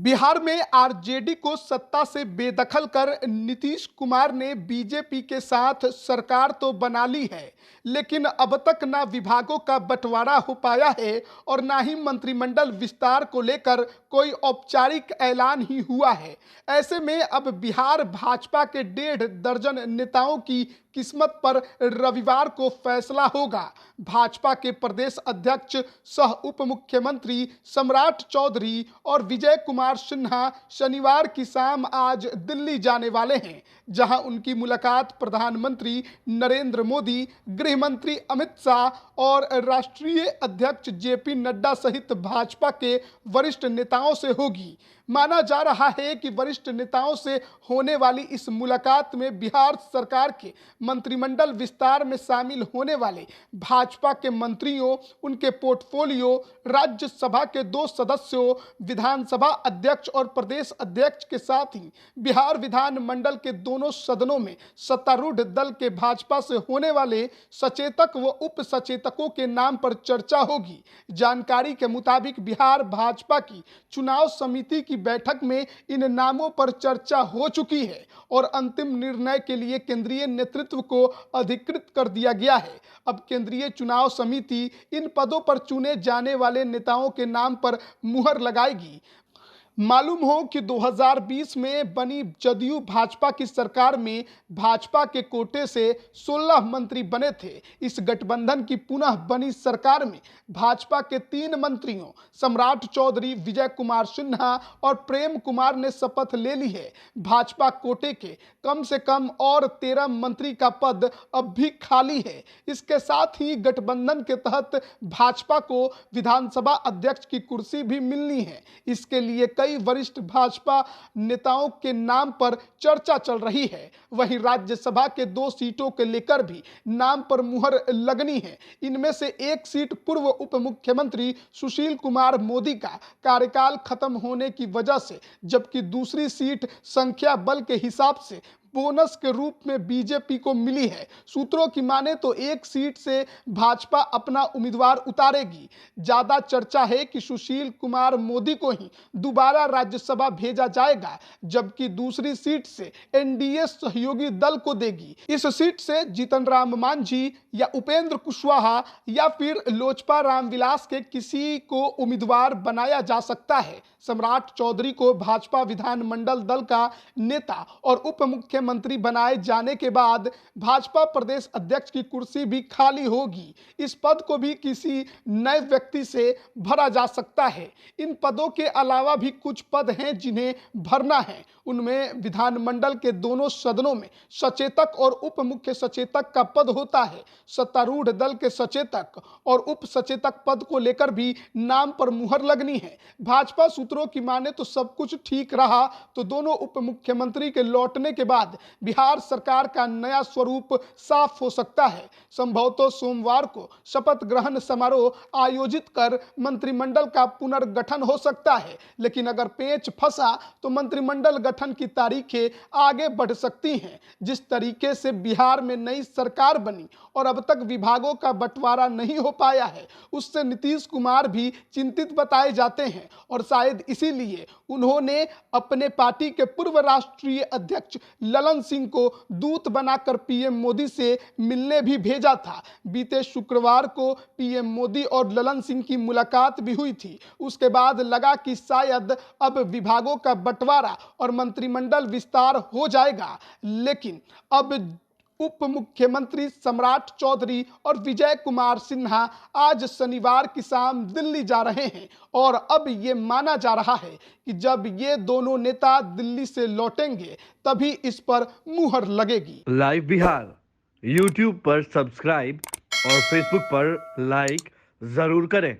बिहार में आरजेडी को सत्ता से बेदखल कर नीतीश कुमार ने बीजेपी के साथ सरकार तो बना ली है, लेकिन अब तक ना विभागों का बंटवारा हो पाया है और ना ही मंत्रिमंडल विस्तार को लेकर कोई औपचारिक ऐलान ही हुआ है। ऐसे में अब बिहार भाजपा के 1.5 दर्जन नेताओं की किस्मत पर रविवार को फैसला होगा। भाजपा के प्रदेश अध्यक्ष सह उप मुख्यमंत्री सम्राट चौधरी और विजय कुमार सिन्हा शनिवार की शाम आज दिल्ली जाने वाले हैं, जहां उनकी मुलाकात प्रधानमंत्री नरेंद्र मोदी, गृह मंत्री अमित शाह और राष्ट्रीय अध्यक्ष जेपी नड्डा सहित भाजपा के वरिष्ठ नेताओं से होगी। माना जा रहा है कि वरिष्ठ नेताओं से होने वाली इस मुलाकात में बिहार सरकार के मंत्रिमंडल विस्तार में शामिल होने वाले भाजपा के मंत्रियों, उनके पोर्टफोलियो, राज्यसभा के 2 सदस्यों, विधानसभा अध्यक्ष और प्रदेश अध्यक्ष के साथ ही बिहार विधानमंडल के दोनों सदनों में सत्तारूढ़ दल के भाजपा से होने वाले सचेतक व उप सचेतकों के नाम पर चर्चा होगी। जानकारी के मुताबिक बिहार भाजपा की चुनाव समिति की बैठक में इन नामों पर चर्चा हो चुकी है और अंतिम निर्णय के लिए केंद्रीय नेतृत्व को अधिकृत कर दिया गया है। अब केंद्रीय चुनाव समिति इन पदों पर चुने जाने वाले नेताओं के नाम पर मुहर लगाएगी। मालूम हो कि 2020 में बनी जदयू भाजपा की सरकार में भाजपा के कोटे से 16 मंत्री बने थे। इस गठबंधन की पुनः बनी सरकार में भाजपा के 3 मंत्रियों सम्राट चौधरी, विजय कुमार सिन्हा और प्रेम कुमार ने शपथ ले ली है। भाजपा कोटे के कम से कम और 13 मंत्री का पद अब भी खाली है। इसके साथ ही गठबंधन के तहत भाजपा को विधानसभा अध्यक्ष की कुर्सी भी मिलनी है। इसके लिए कई वरिष्ठ भाजपा नेताओं के नाम पर चर्चा चल रही है। वहीं राज्यसभा के 2 सीटों के लेकर भी नाम पर मुहर लगनी है। इनमें से एक सीट पूर्व उप मुख्यमंत्री सुशील कुमार मोदी का कार्यकाल खत्म होने की वजह से, जबकि दूसरी सीट संख्या बल के हिसाब से बोनस के रूप में बीजेपी को मिली है। सूत्रों की माने तो एक सीट से भाजपा अपना उम्मीदवार उतारेगी। ज्यादा चर्चा है कि सुशील कुमार मोदी को ही दोबारा राज्यसभा भेजा जाएगा, जबकि दूसरी सीट से एनडीए सहयोगी दल को देगी। इस सीट से जीतन राम मांझी या उपेंद्र कुशवाहा या फिर लोजपा रामविलास के किसी को उम्मीदवार बनाया जा सकता है। सम्राट चौधरी को भाजपा विधानमंडल दल का नेता और उप मुख्यमंत्री बनाए जाने के बाद भाजपा प्रदेश अध्यक्ष की कुर्सी भी खाली होगी। इस पद को भी किसी नए व्यक्ति से भरा जा सकता है। इन पदों के अलावा भी कुछ पद हैं जिन्हें भरना है। उनमें विधानमंडल के दोनों सदनों में सचेतक और उप मुख्य सचेतक का पद होता है। सत्तारूढ़ दल के सचेतक और उप सचेतक पद को लेकर भी नाम पर मुहर लगनी है। भाजपा सूत्रों की माने तो सब कुछ ठीक रहा तो दोनों उप मुख्यमंत्री के लौटने के बाद बिहार सरकार का नया स्वरूप साफ हो सकता है। संभवतः सोमवार को शपथ ग्रहण समारोह आयोजित कर मंत्रिमंडल का पुनर्गठन हो सकता है, लेकिन अगर पेच फंसा तो मंत्रिमंडल गठन की तारीखें आगे बढ़ सकती हैं। जिस तरीके से बिहार में नई सरकार बनी और अब तक विभागों का बंटवारा नहीं हो पाया है, उससे नीतीश कुमार भी चिंतित बताए जाते हैं और शायद इसीलिए उन्होंने अपने पार्टी के पूर्व राष्ट्रीय अध्यक्ष ललन सिंह को दूत बनाकर पीएम मोदी से मिलने भी भेजा था। बीते शुक्रवार को पीएम मोदी और ललन सिंह की मुलाकात भी हुई थी। उसके बाद लगा कि शायद अब विभागों का बंटवारा और मंत्रिमंडल विस्तार हो जाएगा, लेकिन अब उप मुख्यमंत्री सम्राट चौधरी और विजय कुमार सिन्हा आज शनिवार की शाम दिल्ली जा रहे हैं और अब ये माना जा रहा है कि जब ये दोनों नेता दिल्ली से लौटेंगे तभी इस पर मुहर लगेगी। लाइव बिहार यूट्यूब पर सब्सक्राइब और फेसबुक पर लाइक जरूर करें।